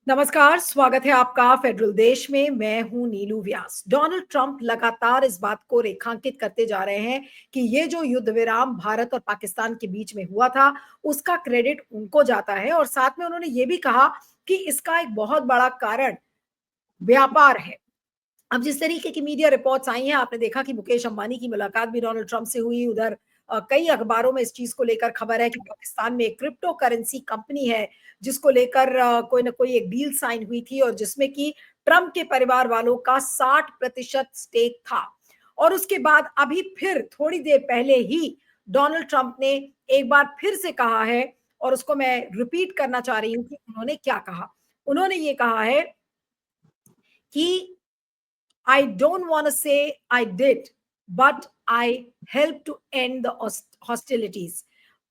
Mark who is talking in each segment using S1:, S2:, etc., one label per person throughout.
S1: नमस्कार, स्वागत है आपका फेडरल देश में। मैं हूं नीलू व्यास। डोनाल्ड ट्रंप लगातार इस बात को रेखांकित करते जा रहे हैं कि ये जो युद्ध विराम भारत और पाकिस्तान के बीच में हुआ था, उसका क्रेडिट उनको जाता है। और साथ में उन्होंने ये भी कहा कि इसका एक बहुत बड़ा कारण व्यापार है। अब जिस तरीके की मीडिया रिपोर्ट्स आई हैं, आपने देखा कि मुकेश अंबानी की मुलाकात भी डोनाल्ड ट्रंप से हुई। उधर कई अखबारों में इस चीज को लेकर खबर है कि पाकिस्तान में एक क्रिप्टो करेंसी कंपनी है जिसको लेकर कोई ना कोई एक डील साइन हुई थी और जिसमें कि ट्रंप के परिवार वालों का 60% स्टेक था। और उसके बाद अभी फिर थोड़ी देर पहले ही डोनाल्ड ट्रंप ने एक बार फिर से कहा है, और उसको मैं रिपीट करना चाह रही हूँ कि उन्होंने क्या कहा। उन्होंने ये कहा है कि I don't want to say I did, but I helped to end the hostilities.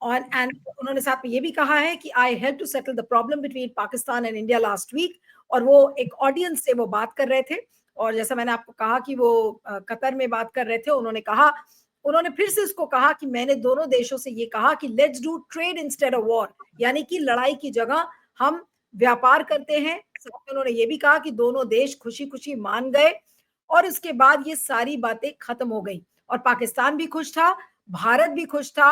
S1: And उन्होंने साथ में ये भी कहा है कि I helped to settle the problem between Pakistan and India last week. और वो एक ऑडियंस से वो बात कर रहे थे, और जैसा मैंने आपको कहा कि वो कतर में बात कर रहे थे। उन्होंने फिर से उसको कहा कि मैंने दोनों देशों से ये कहा कि let's do trade instead of war, यानी कि लड़ाई की जगह हम व्यापार करते हैं। साथ में उन्होंने ये भी कहा कि दोनों देश खुशी खुशी मान गए, और इसके बाद ये सारी बातें खत्म हो गई और पाकिस्तान भी खुश था, भारत भी खुश था,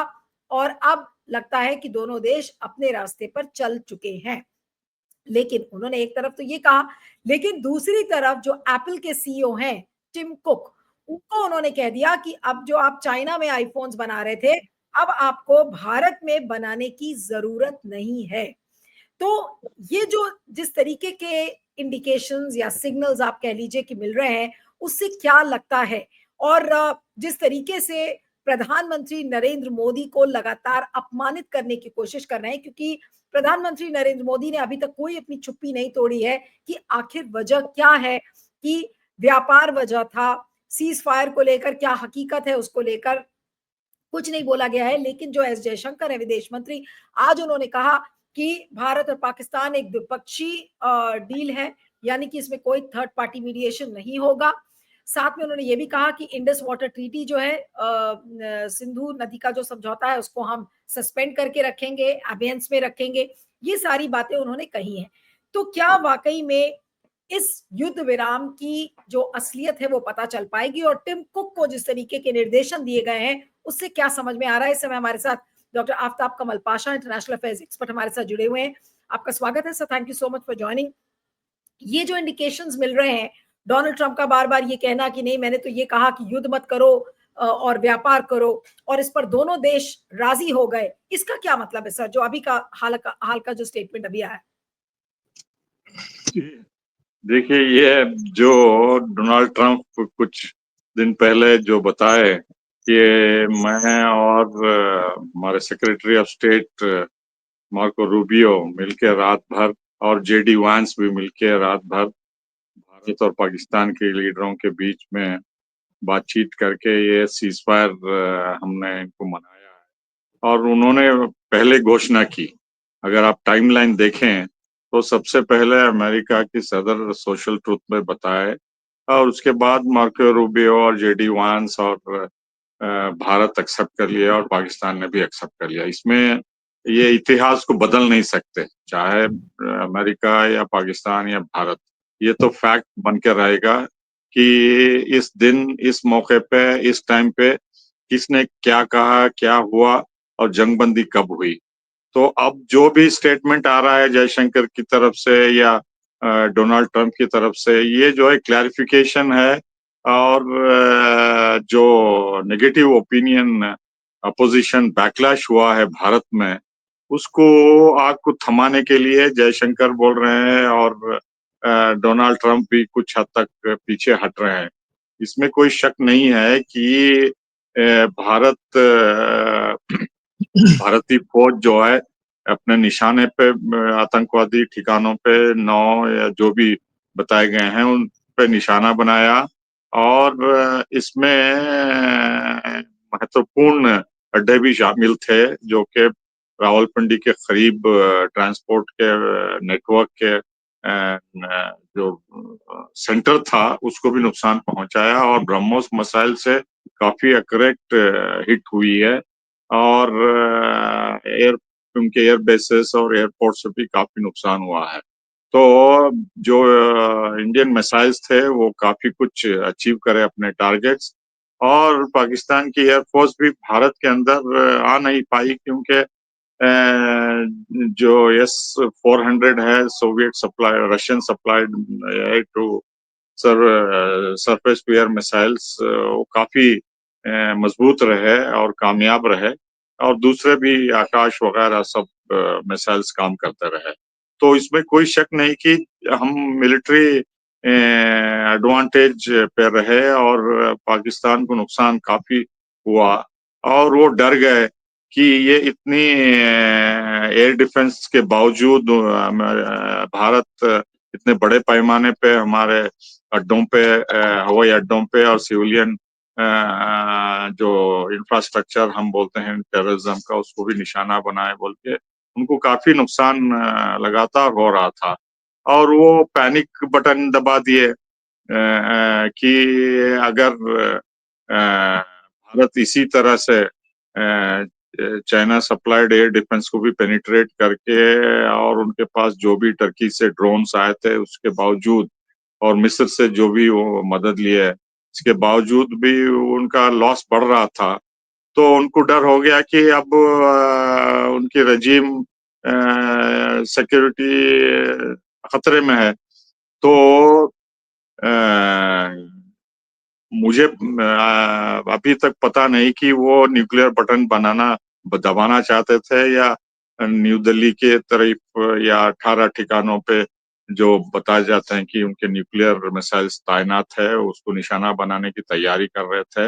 S1: और अब लगता है कि दोनों देश अपने रास्ते पर चल चुके हैं। लेकिन उन्होंने एक तरफ तो ये कहा, लेकिन दूसरी तरफ जो एप्पल के सीईओ हैं टिम कुक, उनको उन्होंने कह दिया कि अब जो आप चाइना में आईफोन्स बना रहे थे, अब आपको भारत में बनाने की जरूरत नहीं है। तो ये जो जिस तरीके के इंडिकेशंस या सिग्नल्स आप कह लीजिए कि मिल रहे हैं, उससे क्या लगता है? और जिस तरीके से प्रधानमंत्री नरेंद्र मोदी को लगातार अपमानित करने की कोशिश कर रहे हैं, क्योंकि प्रधानमंत्री नरेंद्र मोदी ने अभी तक कोई अपनी चुप्पी नहीं तोड़ी है कि आखिर वजह क्या है, कि व्यापार वजह था, सीज फायर को लेकर क्या हकीकत है उसको लेकर कुछ नहीं बोला गया है। लेकिन जो एस जयशंकर है विदेश मंत्री, आज उन्होंने कहा कि भारत और पाकिस्तान एक द्विपक्षीय डील है, यानी कि इसमें कोई थर्ड पार्टी मीडिएशन नहीं होगा। साथ में उन्होंने ये भी कहा कि इंडस वाटर ट्रीटी जो है, सिंधु नदी का जो समझौता है, उसको हम सस्पेंड करके रखेंगे, अबेंस में रखेंगे। ये सारी बातें उन्होंने कही हैं। तो क्या वाकई में इस युद्ध विराम की जो असलियत है वो पता चल पाएगी, और टिम कुक को जिस तरीके के निर्देशन दिए गए हैं उससे क्या समझ में आ रहा है? इस समय हमारे साथ doctor Aftab Kamal Pasha, international affairs expert, हमारे साथ जुड़े हुए हैं। आपका स्वागत है sir, thank you so much for joining. ये जो इंडिकेशंस मिल रहे हैं, डोनाल्ड ट्रंप का बार बार ये कहना कि नहीं, मैंने तो ये कहा कि युद्ध मत करो और व्यापार करो, और इस पर दोनों देश राजी हो गए, इसका क्या मतलब है सर, जो अभी का हाल का जो स्टेटमेंट अभी आया है?
S2: देखिए, ये जो डोनाल्ड ट्रंप कुछ दिन पहले जो बताए कि मैं और हमारे secretary of state Marco Rubio मिलकर रात भर, और जेडी वांस भी मिलकर रात भर भारत और पाकिस्तान के लीडरों के बीच में बातचीत करके ये सीज फायर हमने इनको मनाया है। और उन्होंने पहले घोषणा की, अगर आप टाइमलाइन देखें तो सबसे पहले अमेरिका की सदर सोशल ट्रुथ में बताए, और उसके बाद मार्को रूबियो और जेडी वांस और भारत एक्सेप्ट कर लिया और पाकिस्तान ने भी एक्सेप्ट कर लिया। इसमें ये इतिहास को बदल नहीं सकते, चाहे अमेरिका या पाकिस्तान या भारत। ये तो फैक्ट बन के रहेगा कि इस दिन, इस मौके पे, इस टाइम पे किसने क्या कहा, क्या हुआ और जंगबंदी कब हुई। तो अब जो भी स्टेटमेंट आ रहा है जयशंकर की तरफ से या डोनाल्ड ट्रंप की तरफ से, ये जो है क्लैरिफिकेशन है। और जो नेगेटिव ओपिनियन, अपोजिशन बैकलैश हुआ है भारत में, उसको आग को थमाने के लिए जयशंकर बोल रहे हैं, और डोनाल्ड ट्रंप भी कुछ हद तक पीछे हट रहे हैं। इसमें कोई शक नहीं है कि भारतीय फौज जो है अपने निशाने पे, आतंकवादी ठिकानों पे, 9 या जो भी बताए गए हैं उन पे निशाना बनाया। और इसमें महत्वपूर्ण अड्डे भी शामिल थे जो कि रावलपिंडी के करीब ट्रांसपोर्ट के नेटवर्क के जो सेंटर था उसको भी नुकसान पहुंचाया, और ब्रह्मोस मिसाइल से काफी एक्यूरेट हिट हुई है। और उनके एयर बेसेस और एयरपोर्ट से भी काफी नुकसान हुआ है। तो जो इंडियन मिसाइल्स थे वो काफी कुछ अचीव करे अपने टारगेट्स, और पाकिस्तान की एयरफोर्स भी भारत के अंदर आ नहीं पाई, क्योंकि जो S-400 है, Soviet supply, Russian supplied to surface to air missiles, वो काफी मजबूत रहे और कामयाब रहे, और दूसरे भी आकाश वगैरह सब मिसाइल्स काम करते रहे। तो इसमें कोई शक नहीं कि हम मिलिट्री एडवांटेज पे रहे, और पाकिस्तान को नुकसान काफी हुआ, और वो डर गए कि ये इतनी एयर डिफेंस के बावजूद भारत इतने बड़े पैमाने पे हमारे अड्डों पे, हवाई अड्डों पे और सिविलियन जो इंफ्रास्ट्रक्चर हम बोलते हैं टेररिज्म का, उसको भी निशाना बनाए बोल के उनको काफी नुकसान लगातार हो रहा था। और वो पैनिक बटन दबा दिए कि अगर भारत इसी तरह से चाइना सप्लाइड एयर डिफेंस को भी पेनिट्रेट करके, और उनके पास जो भी टर्की से ड्रोन्स आए थे उसके बावजूद, और मिस्र से जो भी वो मदद लिए, इसके बावजूद भी उनका लॉस बढ़ रहा था। तो उनको डर हो गया कि अब उनकी रजीम सिक्योरिटी खतरे में है। तो अ, मुझे अभी तक पता नहीं कि वो न्यूक्लियर बटन दबाना चाहते थे, या न्यू दिल्ली के तरफ या 18 ठिकानों पे जो बताए जाते हैं कि उनके न्यूक्लियर मिसाइल्स तैनात है, उसको निशाना बनाने की तैयारी कर रहे थे।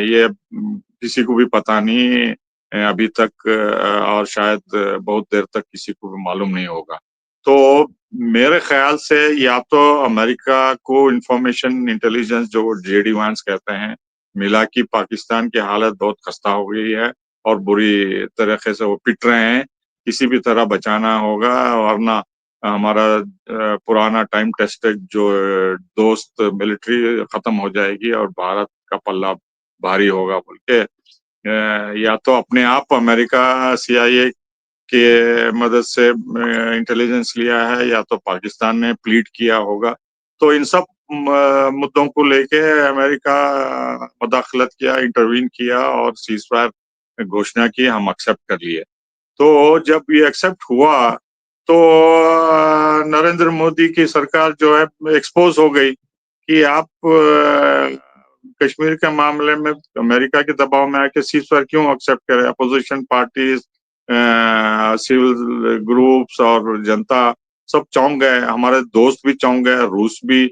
S2: ये किसी को भी पता नहीं अभी तक, और शायद बहुत देर तक किसी को भी मालूम नहीं होगा। तो मेरे ख्याल से या तो अमेरिका को इंफॉर्मेशन इंटेलिजेंस, जो जेडी वांस कहते हैं, मिला कि पाकिस्तान की हालत बहुत खस्ता हो गई है और बुरी तरीके से वो पिट रहे हैं, किसी भी तरह बचाना होगा, वरना हमारा पुराना टाइम टेस्टेड जो दोस्त मिलिट्री खत्म हो जाएगी और भारत का पल्ला भारी होगा बोल के या तो अपने आप अमेरिका सीआईए के मदद से इंटेलिजेंस लिया है, या तो पाकिस्तान ने प्लीड किया होगा। तो इन सब मुद्दों को लेके अमेरिका मदाखलत किया, इंटरवीन किया और सीज फायर घोषणा की, हम एक्सेप्ट कर लिए। तो जब ये एक्सेप्ट हुआ तो नरेंद्र मोदी की सरकार जो है एक्सपोज हो गई कि आप कश्मीर के मामले में अमेरिका के दबाव में आके सीज फायर क्यों एक्सेप्ट करे। अपोजिशन पार्टीज, सिविल ग्रुप्स और जनता सब चौंक गए, हमारे दोस्त भी चौंक गए, रूस भी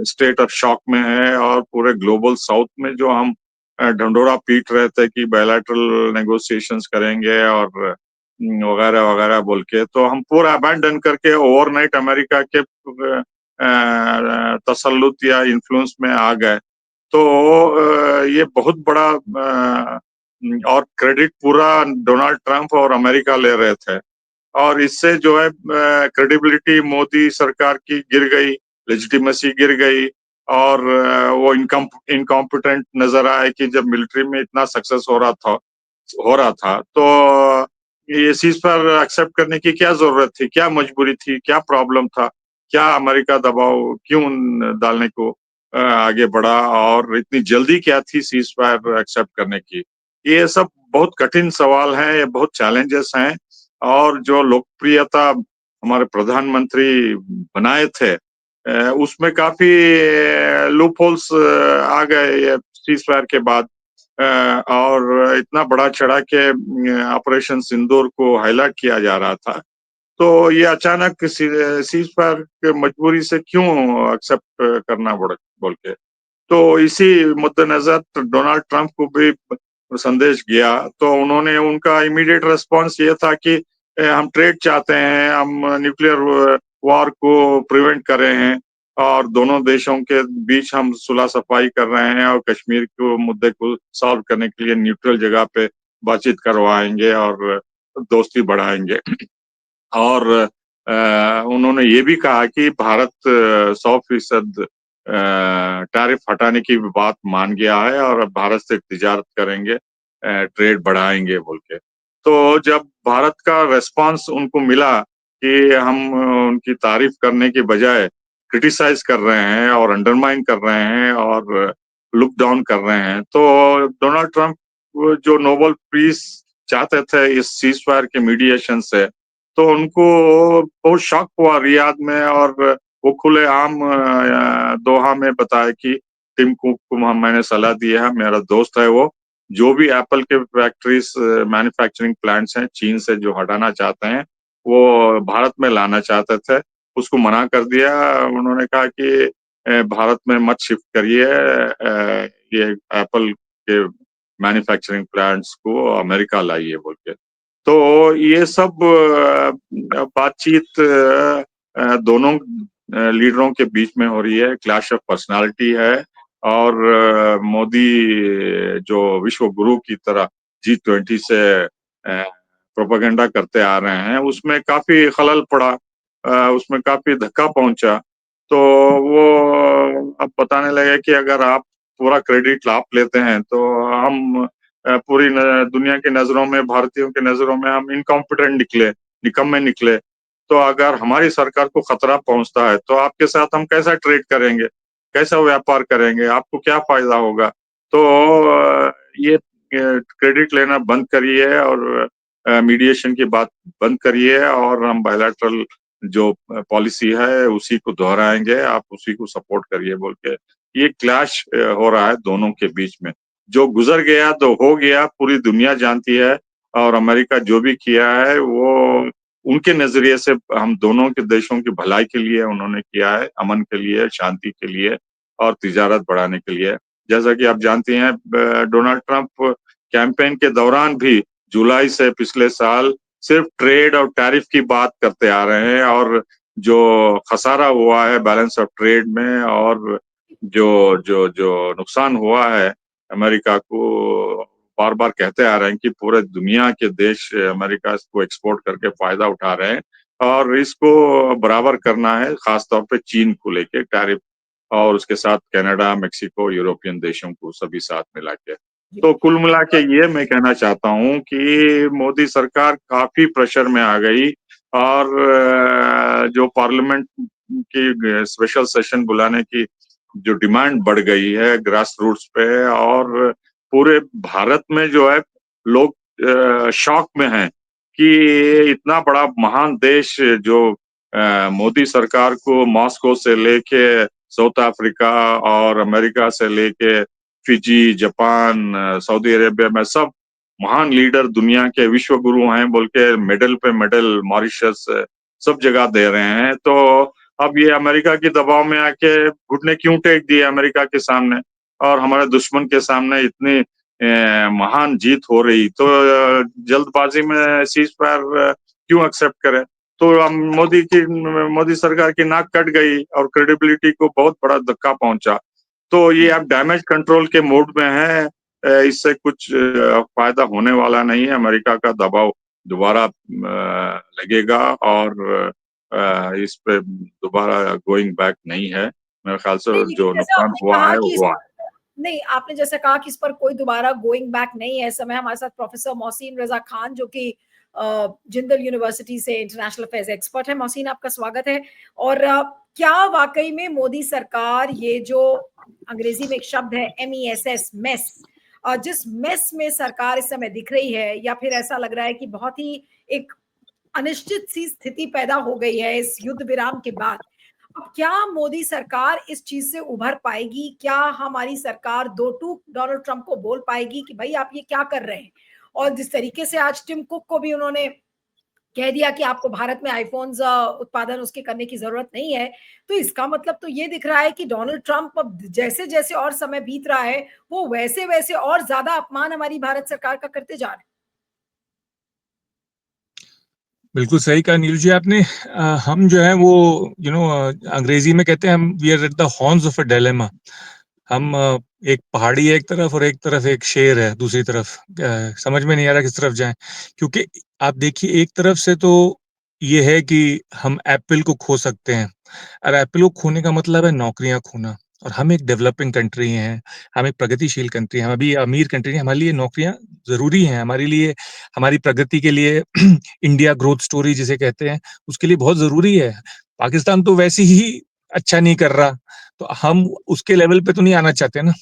S2: स्टेट ऑफ शॉक में है, और पूरे ग्लोबल साउथ में जो हम ढंढोरा पीट रहे थे कि बायलैटरल नेगोशिएशंस करेंगे और वगैरह वगैरह बोल के, तो हम पूरा अबैंडन करके ओवरनाइट अमेरिका के तसल्लुत या इन्फ्लुएंस में आ गए। तो ये बहुत बड़ा और क्रेडिट पूरा डोनाल्ड ट्रंप और अमेरिका ले रहे थे, और इससे जो है क्रेडिबिलिटी मोदी सरकार की गिर गई, लेजिटिमेसी गिर गई, और वो इनकॉम्पिटेंट नजर आए कि जब मिलिट्री में इतना सक्सेस हो रहा था तो ये सीज फायर एक्सेप्ट करने की क्या जरूरत थी, क्या मजबूरी थी, क्या प्रॉब्लम था, क्या अमेरिका दबाव क्यों डालने को आगे बढ़ा, और इतनी जल्दी क्या थी सीज फायर एक्सेप्ट करने की। ये सब बहुत कठिन सवाल हैं, ये बहुत चैलेंजेस हैं, और जो लोकप्रियता हमारे प्रधानमंत्री बनाए थे उसमें काफी लूप होल्स आ गए ये सीज फायर के बाद। और इतना बड़ा चढ़ा के ऑपरेशन सिंदूर को हाईलाइट किया जा रहा था, तो ये अचानक सीज फायर के मजबूरी से क्यों एक्सेप्ट करना पड़ा बोल के। तो इसी मद्देनजर डोनाल्ड ट्रंप को भी संदेश गया, तो उन्होंने उनका इमीडिएट रेस्पॉन्स ये था कि हम ट्रेड चाहते हैं, हम न्यूक्लियर वॉर को प्रिवेंट कर रहे हैं, और दोनों देशों के बीच हम सुलह सफाई कर रहे हैं, और कश्मीर के मुद्दे को सॉल्व करने के लिए न्यूट्रल जगह पे बातचीत करवाएंगे और दोस्ती बढ़ाएंगे। और उन्होंने ये भी कहा कि भारत 100% टैरिफ हटाने की बात मान गया है, और अब भारत से तिजारत करेंगे, ट्रेड बढ़ाएंगे बोल के। तो जब भारत का रेस्पॉन्स उनको मिला कि हम उनकी तारीफ करने के बजाय क्रिटिसाइज कर रहे हैं और अंडरमाइन कर रहे हैं और लुक डाउन कर रहे हैं। तो डोनाल्ड ट्रंप जो नोबेल पीस चाहते थे इस सीज फायर के मीडिएशन से, तो उनको बहुत शॉक हुआ रियाद में, और वो खुलेआम दोहा में बताया कि टिम कुक को मैंने सलाह दी है, मेरा दोस्त है वो, जो भी एप्पल के फैक्ट्रीज मैन्युफैक्चरिंग प्लांट्स हैं चीन से जो हटाना चाहते हैं, वो भारत में लाना चाहते थे, उसको मना कर दिया। उन्होंने कहा कि भारत में मत शिफ्ट करिए, ये एप्पल के मैन्युफैक्चरिंग प्लांट्स को अमेरिका लाइए बोल के। तो ये सब बातचीत दोनों लीडरों के बीच में हो रही है, क्लैश ऑफ पर्सनालिटी है, और मोदी जो विश्व गुरु की तरह G20 से प्रोपेगेंडा करते आ रहे हैं, उसमें काफी खलल पड़ा, उसमें काफी धक्का पहुंचा। तो वो अब बताने लगे कि अगर आप पूरा क्रेडिट आप लेते हैं तो हम पूरी दुनिया की नजरों में, भारतीयों की नजरों में हम इनकॉम्पिटेंट निकले, निकम्मे निकले। तो अगर हमारी सरकार को खतरा पहुंचता है तो आपके साथ हम कैसा ट्रेड करेंगे, कैसा व्यापार करेंगे, आपको क्या फायदा होगा। तो ये क्रेडिट लेना बंद करिए और मीडिएशन की बात बंद करिए, और हम बायलैटरल जो पॉलिसी है उसी को दोहराएंगे, आप उसी को सपोर्ट करिए बोल के ये क्लैश हो रहा है दोनों के बीच में। जो गुजर गया तो हो गया, पूरी दुनिया जानती है, और अमेरिका जो भी किया है वो उनके नजरिए से हम दोनों के देशों की भलाई के लिए उन्होंने किया है, अमन के लिए, शांति के लिए और तिजारत बढ़ाने के लिए। जैसा कि आप जानती हैं, डोनाल्ड ट्रंप कैंपेन के दौरान भी जुलाई से पिछले साल सिर्फ ट्रेड और टैरिफ की बात करते आ रहे हैं, और जो खसारा हुआ है बैलेंस ऑफ ट्रेड में, और जो जो जो नुकसान हुआ है अमेरिका को, बार बार कहते आ रहे हैं कि पूरे दुनिया के देश अमेरिका को एक्सपोर्ट करके फायदा उठा रहे हैं, और इसको बराबर करना है, खासतौर पे चीन को लेके टैरिफ, और उसके साथ कनाडा, मेक्सिको, यूरोपियन देशों को सभी साथ मिला के। तो कुल मिला के ये मैं कहना चाहता हूँ कि मोदी सरकार काफी प्रेशर में आ गई, और जो पार्लियामेंट की स्पेशल सेशन बुलाने की जो डिमांड बढ़ गई है ग्रास रूट्स पे, और पूरे भारत में जो है लोग शॉक में हैं कि इतना बड़ा महान देश जो मोदी सरकार को मॉस्को से लेके साउथ अफ्रीका और अमेरिका से लेके फिजी, जापान, सऊदी अरेबिया में सब महान लीडर दुनिया के विश्व गुरु हैं बोल के मेडल पे मेडल मॉरिशस सब जगह दे रहे हैं। तो अब ये अमेरिका के दबाव में आके घुटने क्यों टेक दिए अमेरिका के सामने, और हमारे दुश्मन के सामने इतनी महान जीत हो रही, तो जल्दबाजी में सीज फायर क्यों एक्सेप्ट करे। तो मोदी सरकार की नाक कट गई और क्रेडिबिलिटी को बहुत बड़ा धक्का पहुंचा। तो ये अब डैमेज कंट्रोल के मोड में है, इससे कुछ फायदा होने वाला नहीं है। अमेरिका का दबाव दोबारा लगेगा, और इस पे दोबारा गोइंग बैक नहीं है। मेरे ख्याल से
S1: नहीं, लेकिन
S2: जो
S1: जैसा
S2: नुकसान
S1: आपने
S2: हुआ
S1: कहा
S2: है
S1: कि
S2: वो
S1: इस
S2: हुआ है।
S1: पर नहीं, आपने जैसे कहा कि इस पर कोई दोबारा गोइंग बैक नहीं है। इस समय हमारे साथ प्रोफेसर मोहसिन रजा खान, जो कि जिंदल यूनिवर्सिटी से इंटरनेशनल अफेयर्स एक्सपर्ट है। मोहसिन, आपका स्वागत है। और क्या वाकई में मोदी सरकार, ये जो अंग्रेजी में एक शब्द है MESS, मेस, जिस मेस में सरकार इस समय दिख रही है, या फिर ऐसा लग रहा है कि बहुत ही एक अनिश्चित सी स्थिति पैदा हो गई है इस युद्ध विराम के बाद, अब क्या मोदी सरकार इस चीज से उभर पाएगी? क्या हमारी सरकार दो टूक डोनाल्ड ट्रंप को बोल पाएगी कि भाई आप ये क्या कर रहे हैं? और जिस तरीके से आज टिम कुक को भी उन्होंने कह दिया कि आपको भारत में आईफोन्स उत्पादन उसके करने की जरूरत नहीं है, तो इसका मतलब तो ये दिख रहा है कि डोनाल्ड ट्रंप अब जैसे जैसे और समय बीत रहा है, वो वैसे वैसे और ज्यादा अपमान हमारी भारत सरकार का करते जा रहे हैं।
S3: बिल्कुल सही कहा नीलू जी आपने। हम जो है वो अंग्रेजी में कहते हैं हम we are at the horns of a dilemma. हम एक पहाड़ी है एक तरफ और एक तरफ एक शेर है दूसरी तरफ। समझ में नहीं आ रहा किस तरफ जाएं, क्योंकि आप देखिए एक तरफ से तो ये है कि हम एप्पल को खो सकते हैं, और एप्पल को खोने का मतलब है नौकरियां खोना। और हम एक डेवलपिंग कंट्री हैं, हम एक प्रगतिशील कंट्री हैं, हम अभी अमीर कंट्री हैं, हमारे लिए नौकरियाँ ज़रूरी हैं, हमारे लिए, हमारी प्रगति के लिए इंडिया ग्रोथ स्टोरी जिसे कहते हैं, उसके लिए बहुत ज़रूरी है। पाकिस्तान तो वैसे ही अच्छा नहीं कर रहा, तो हम उसके लेवल पे तो नहीं आना चाहते ना।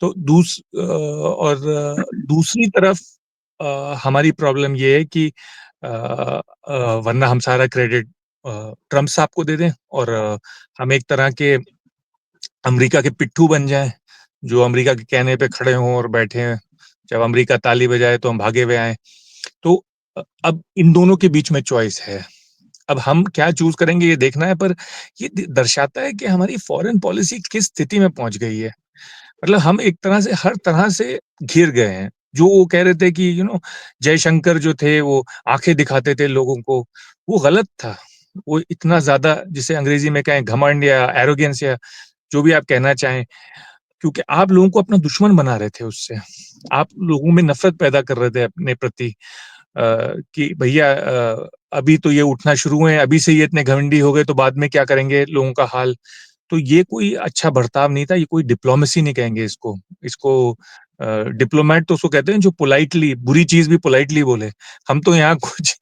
S3: तो दूसरी तरफ हमारी प्रॉब्लम ये है कि वरना हम सारा क्रेडिट ट्रम्प साहब को दे दें और हम एक तरह के अमेरिका के पिट्ठू बन जाएं, जो अमेरिका के कहने पे खड़े हों और बैठे हैं, जब अमेरिका ताली बजाए तो हम भागे हुए आए। तो अब इन दोनों के बीच में चॉइस है। अब हम क्या चूज करेंगे ये देखना है, पर ये दर्शाता है कि हमारी फॉरेन पॉलिसी किस स्थिति में पहुंच गई है। मतलब हम एक तरह से हर तरह से घिर गए हैं। जो वो कह रहे थे कि जयशंकर जो थे वो आंखें दिखाते थे लोगों को, वो गलत था। वो इतना ज्यादा, जिसे अंग्रेजी में कहें घमंड या एरोगेंस या जो भी आप कहना चाहें, क्योंकि आप लोगों को अपना दुश्मन बना रहे थे उससे। आप लोगों में नफरत पैदा कर रहे थे अपने प्रति, कि भैया अभी तो ये उठना शुरू हुए हैं, अभी से ये इतने घमंडी हो गए तो बाद में क्या करेंगे लोगों का हाल। तो ये कोई अच्छा बर्ताव नहीं था, ये कोई डिप्लोमेसी नहीं कहेंगे इसको। इसको डिप्लोमेट तो उसको कहते हैं जो पोलाइटली, बुरी चीज भी पोलाइटली बोले। हम तो यहाँ कुछ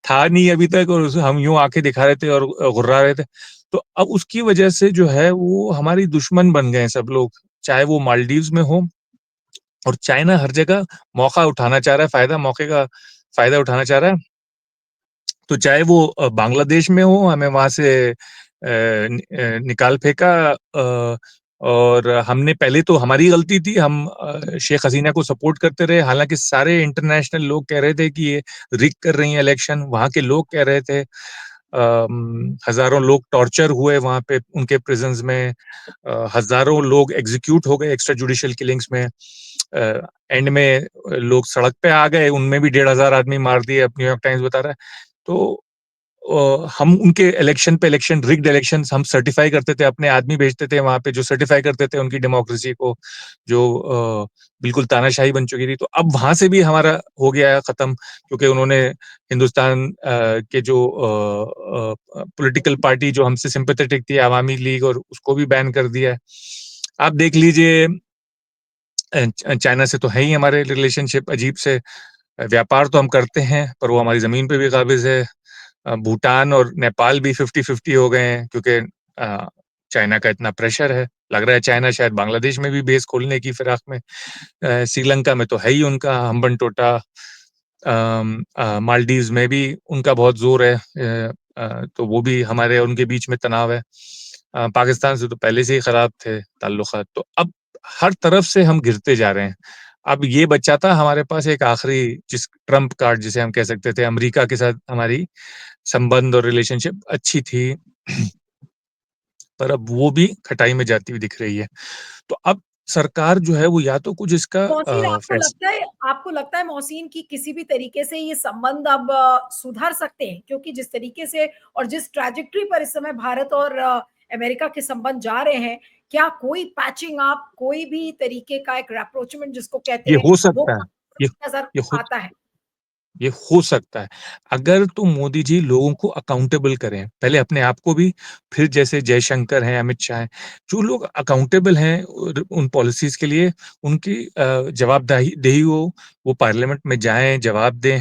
S3: था नहीं अभी तक, और हम यूं आंखें दिखा रहे थे और गुर्रा रहे थे। तो अब उसकी वजह से जो है वो हमारी दुश्मन बन गए सब लोग, चाहे वो मालदीव्स में हो। और चाइना हर जगह मौका उठाना चाह रहा है, मौके का फायदा उठाना चाह रहा है। तो चाहे वो बांग्लादेश में हो, हमें वहां से निकाल फेंका। और हमने पहले तो हमारी गलती थी, हम शेख हसीना को सपोर्ट करते रहे, हालांकि सारे इंटरनेशनल लोग कह रहे थे कि ये रिग कर रही हैं इलेक्शन। वहां के लोग कह रहे थे, हजारों लोग टॉर्चर हुए वहां पे उनके प्रिजन्स में, हजारों लोग एग्जीक्यूट हो गए एक्स्ट्रा जुडिशियल किलिंग्स में। एंड में लोग सड़क पे आ गए, उनमें भी 1,500 आदमी मार दिए, अब न्यूयॉर्क टाइम्स बता रहा है। तो हम उनके इलेक्शन पे, इलेक्शन रिग्ड इलेक्शन हम सर्टिफाई करते थे, अपने आदमी भेजते थे वहां पे जो सर्टिफाई करते थे उनकी डेमोक्रेसी को, जो बिल्कुल तानाशाही बन चुकी थी। तो अब वहां से भी हमारा हो गया है खत्म, क्योंकि उन्होंने हिंदुस्तान के जो पॉलिटिकल पार्टी जो हमसे सिंपैथेटिक थी, अवामी लीग, और उसको भी बैन कर दिया है। आप देख लीजिए, चाइना से तो है ही हमारे रिलेशनशिप अजीब से। व्यापार तो हम करते हैं पर वो हमारी जमीन पे भी काबिज है। भूटान और नेपाल भी 50-50 हो गए हैं, क्योंकि चाइना का इतना प्रेशर है। लग रहा है चाइना शायद बांग्लादेश में भी बेस खोलने की फिराक में। श्रीलंका में तो है ही उनका हम्बन टोटा। मालदीव्स में भी उनका बहुत जोर है। तो वो भी हमारे और उनके बीच में तनाव है। पाकिस्तान से तो पहले से ही खराब थे ताल्लुकात। तो अब हर तरफ से हम गिरते जा रहे हैं। अब ये बचा था हमारे पास एक आखिरी, जिस ट्रम्प कार्ड जिसे हम कह सकते थे, अमेरिका के साथ हमारी संबंध और रिलेशनशिप अच्छी थी, पर अब वो भी खटाई में जाती हुई दिख रही है। तो अब सरकार जो है वो या तो कुछ इसका
S1: मोहसिन,
S3: फैसला।
S1: आपको लगता है मोहसिन कि किसी भी तरीके से ये संबंध अब सुधर सकते हैं? क्योंकि जिस तरीके से और जिस ट्रैजेक्टरी पर इस समय भारत और अमेरिका के संबंध जा रहे हैं, क्या कोई पैचिंग अप, कोई भी तरीके का एक रैप्रोचमेंट जिसको कहते
S3: ये
S1: हैं,
S3: हो
S1: वो
S3: सकता है, ये
S1: नजर
S3: ये हो
S1: आता है?
S3: ये हो सकता है, अगर तो मोदी जी लोगों को अकाउंटेबल करें, पहले अपने आप को भी, फिर जैसे जयशंकर हैं, अमित शाह हैं, जो लोग अकाउंटेबल हैं और उन पॉलिसीज के लिए, उनकी जवाबदेही देही हो, वो पार्लियामेंट में जाएं, जवाब दें।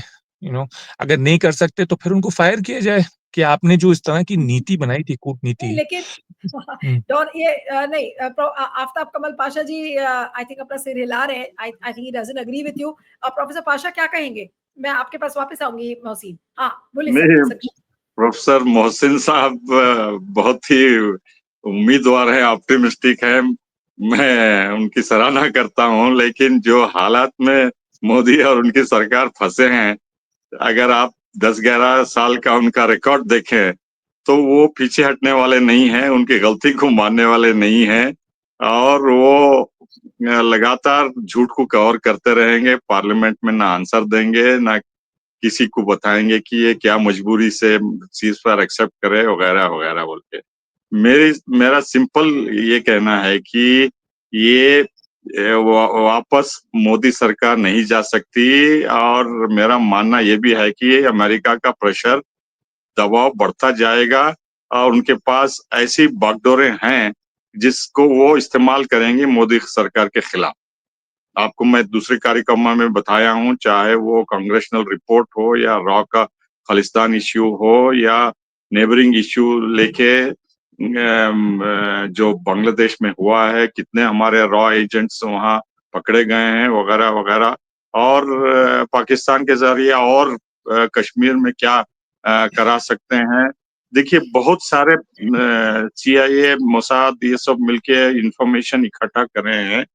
S3: अगर नहीं कर सकते तो फिर उनको फायर किया जाए कि आपने जो इस तरह की नीति बनाई थी,
S1: नहीं,
S3: कूटनीति।
S1: लेकिन
S3: हम्म,
S1: डॉन ये नहीं, आफ्ताब कमल पाशा जी आई थिंक अपना सिर हिला रहे हैं। I think he doesn't agree with you. Professor Pasha क्या कहेंगे? मैं आपके पास वापस आऊंगी मोहसिन। हाँ, बोलिए सर,
S2: नहीं,
S1: संक्षिप्त।
S2: प्रोफेसर मोहसिन साहब बहुत ही उम्मीदवार है, ऑप्टिमिस्टिक है। मैं उनकी सराहना करता हूं, लेकिन जो हालात में मोदी और उनकी सरकार फंसे हैं, अगर आप 10-11 साल का उनका रिकॉर्ड देखें तो वो पीछे हटने वाले नहीं हैं, उनकी गलती को मानने वाले नहीं हैं, और वो लगातार झूठ को कवर करते रहेंगे। पार्लियामेंट में ना आंसर देंगे, ना किसी को बताएंगे कि ये क्या मजबूरी से चीज पर एक्सेप्ट करे, वगैरह वगैरह बोल के। मेरा सिंपल ये कहना है कि ये वापस मोदी सरकार नहीं जा सकती, और मेरा मानना ये भी है कि अमेरिका का प्रेशर, दबाव बढ़ता जाएगा, और उनके पास ऐसी बागडोरें हैं जिसको वो इस्तेमाल करेंगे मोदी सरकार के खिलाफ। आपको मैं दूसरे कार्यक्रम में बताया हूँ, चाहे वो कांग्रेशनल रिपोर्ट हो या रॉ का खालिस्तान इश्यू हो या नेबरिंग इश्यू लेके जो बांग्लादेश में हुआ है, कितने हमारे रॉ एजेंट्स वहां पकड़े गए हैं वगैरह वगैरह, और पाकिस्तान के जरिए और कश्मीर में क्या करा सकते हैं। देखिए बहुत सारे CIA, मोसाद ये सब मिलके इंफॉर्मेशन इकट्ठा कर रहे हैं,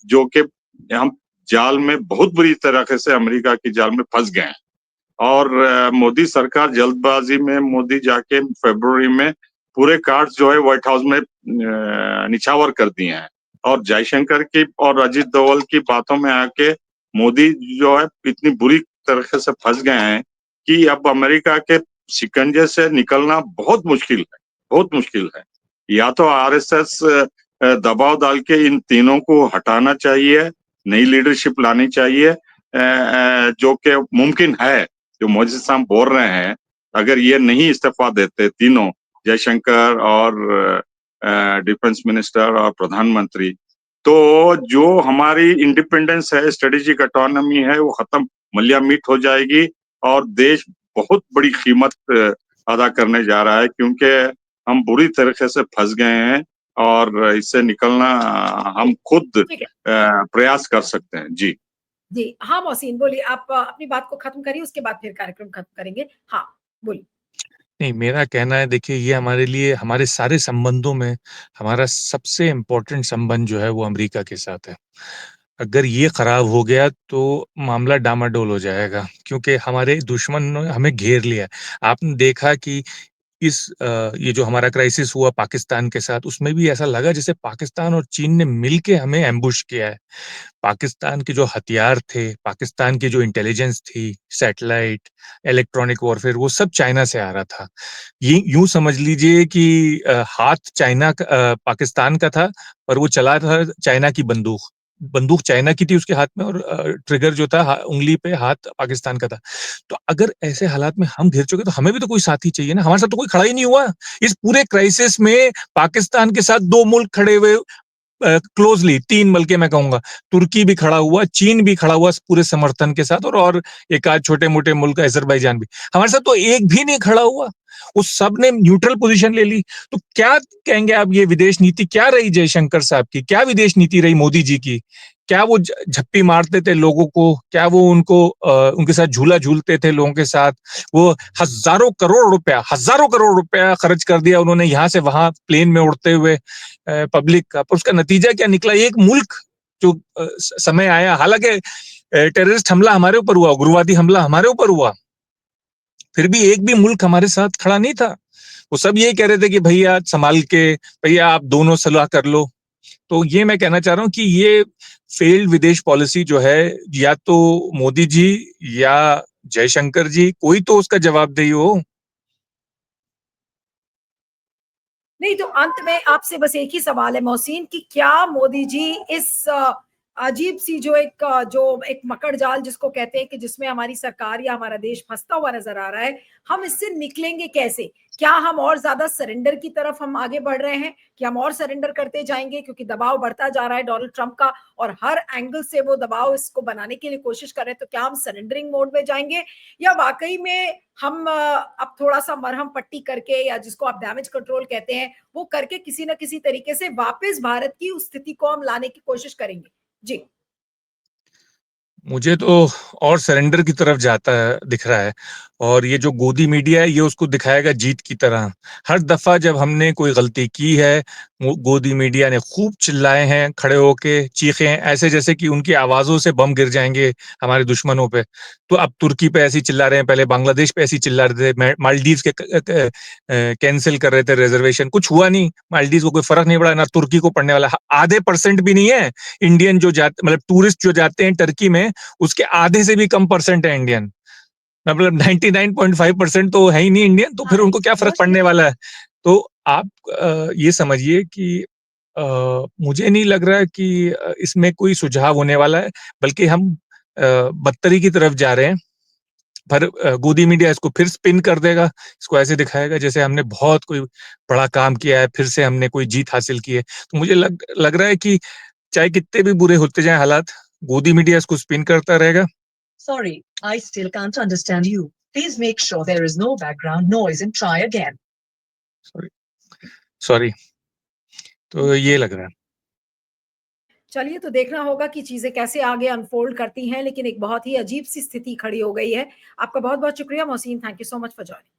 S2: जो कि हम जाल में बहुत बुरी तरीके से अमेरिका की जाल में फंस गए हैं। और मोदी सरकार जल्दबाजी में, मोदी जाके फरवरी में पूरे कार्ड्स जो है व्हाइट हाउस में निछावर कर दिए हैं, और जयशंकर की और अजीत दोवल की बातों में आके मोदी जो है इतनी बुरी तरीके से फंस गए हैं कि अब अमेरिका के शिकंजे से निकलना बहुत मुश्किल है, बहुत मुश्किल है। या तो RSS दबाव डाल के इन तीनों को हटाना चाहिए, नई लीडरशिप लानी चाहिए, जो कि मुमकिन है, जो मोदी साहब बोल रहे हैं। अगर ये नहीं इस्तीफा देते तीनों, जयशंकर और डिफेंस मिनिस्टर और प्रधानमंत्री, तो जो हमारी इंडिपेंडेंस है, स्ट्रेटेजिक ऑटोनॉमी है, वो खत्म, मलियामीट हो जाएगी और देश बहुत बड़ी कीमत अदा करने जा रहा है, क्योंकि हम बुरी तरीके से फंस गए हैं और इससे निकलना हम खुद
S1: ठीक है।
S2: प्रयास कर सकते हैं। जी
S1: जी, हाँ, मोहसिन बोलिए, आप अपनी बात को खत्म करिए, उसके बाद फिर कार्यक्रम खत्म करेंगे। हाँ, बोलिए।
S3: नहीं, मेरा कहना है, देखिए, ये हमारे लिए, हमारे सारे संबंधों में हमारा सबसे इम्पोर्टेंट संबंध जो है वो अमेरिका के साथ है। अगर ये खराब हो गया तो मामला डामाडोल हो जाएगा, क्योंकि हमारे दुश्मन ने हमें घेर लिया है। आपने देखा कि ये जो हमारा क्राइसिस हुआ पाकिस्तान के साथ, उसमें भी ऐसा लगा जैसे पाकिस्तान और चीन ने मिलके हमें एम्बुश किया है। पाकिस्तान के जो हथियार थे, पाकिस्तान की जो इंटेलिजेंस थी, सैटेलाइट, इलेक्ट्रॉनिक वॉरफेयर, वो सब चाइना से आ रहा था। ये यूँ समझ लीजिए कि हाथ पाकिस्तान का था, पर वो चला था चाइना की बंदूक। बंदूक चाइना की थी उसके हाथ में, और ट्रिगर जो था उंगली पे हाथ पाकिस्तान का था। तो अगर ऐसे हालात में हम घिर चुके, तो हमें भी तो कोई साथी चाहिए ना। हमारे साथ तो कोई खड़ा ही नहीं हुआ। इस पूरे क्राइसिस में पाकिस्तान के साथ 2 मुल्क खड़े हुए, क्लोजली 3 बल्कि मैं कहूंगा। तुर्की भी खड़ा हुआ, चीन भी खड़ा हुआ पूरे समर्थन के साथ, और एक आध छोटे मोटे मुल्क अजरबैजान भी। हमारे साथ तो एक भी नहीं खड़ा हुआ, उस सब ने न्यूट्रल पोजीशन ले ली। तो क्या कहेंगे आप, ये विदेश नीति क्या रही जयशंकर साहब की? क्या विदेश नीति रही मोदी जी की? क्या वो झप्पी मारते थे लोगों को? क्या वो उनके साथ झूला झूलते थे लोगों के साथ? वो हजारों करोड़ रुपया खर्च कर दिया उन्होंने, यहाँ से वहां प्लेन में उड़ते हुए पब्लिक का। पर उसका नतीजा क्या निकला? एक मुल्क जो समय आया, हालांकि टेररिस्ट हमला हमारे ऊपर हुआ, उग्रवादी हमला हमारे ऊपर हुआ, फिर भी एक भी मुल्क हमारे साथ खड़ा नहीं था। वो सब यही कह रहे थे कि भैया संभाल के, भैया आप दोनों सलाह कर लो। तो ये मैं कहना चाह रहा हूँ कि ये फेल्ड विदेश पॉलिसी जो है, या तो मोदी जी या जयशंकर जी, कोई तो उसका जवाबदेही हो।
S1: नहीं, तो अंत में आपसे बस एक ही सवाल है मोहसिन, कि क्या मोदी जी इस अजीब सी जो एक मकड़ जाल जिसको कहते हैं, कि जिसमें हमारी सरकार या हमारा देश फंसता हुआ नजर आ रहा है, हम इससे निकलेंगे कैसे? क्या हम और ज्यादा सरेंडर की तरफ हम आगे बढ़ रहे हैं, कि हम और सरेंडर करते जाएंगे, क्योंकि दबाव बढ़ता जा रहा है डोनाल्ड ट्रंप का, और हर एंगल से वो दबाव इसको बनाने के लिए कोशिश कर रहे हैं? तो क्या हम सरेंडरिंग मोड में जाएंगे, या वाकई में हम अब थोड़ा सा मरहम पट्टी करके, या जिसको आप डैमेज कंट्रोल कहते हैं, वो करके किसी ना किसी तरीके से वापस भारत की उस स्थिति को हम लाने की कोशिश करेंगे? जी।
S3: मुझे तो और सरेंडर की तरफ जाता है दिख रहा है, और ये जो गोदी मीडिया है ये उसको दिखाएगा जीत की तरह। हर दफा जब हमने कोई गलती की है, गोदी मीडिया ने खूब चिल्लाए हैं, खड़े होके चीखे हैं, ऐसे जैसे कि उनकी आवाजों से बम गिर जाएंगे हमारे दुश्मनों पे। तो अब तुर्की पे ऐसी चिल्ला रहे हैं, पहले बांग्लादेश पे ऐसी चिल्ला रहे थे, मालदीव के कैंसिल कर रहे थे रिजर्वेशन, कुछ हुआ नहीं, मालदीव को कोई फर्क नहीं पड़ा, ना तुर्की को पड़ने वाला। आधे % भी नहीं है इंडियन जो जाते, मतलब टूरिस्ट जो जाते हैं टर्की में, उसके आधे से भी कम % है इंडियन। मतलब 99.5% तो है ही नहीं इंडियन, तो फिर उनको क्या फर्क पड़ने वाला है? तो आप ये समझिए कि मुझे नहीं लग रहा है कि इसमें कोई सुझाव होने वाला है, बल्कि हम बदतरी की तरफ जा रहे हैं। पर गोदी मीडिया इसको फिर स्पिन कर देगा, इसको ऐसे दिखाएगा जैसे हमने बहुत कोई बड़ा काम किया है, फिर से हमने कोई जीत हासिल की है। तो मुझे लग रहा है कि चाहे कितने भी बुरे होते जाएं हालात, गोदी मीडिया इसको स्पिन करता रहेगा।
S4: Sorry, I still can't understand you. Please make sure there is no background noise and try again.
S3: Sorry. तो ये लग रहा है।
S1: चलिए, तो देखना होगा कि चीजें कैसे आगे अनफोल्ड करती हैं, लेकिन एक बहुत ही अजीब सी स्थिति खड़ी हो गई है। आपका बहुत बहुत शुक्रिया Mohsin, thank you so much for joining.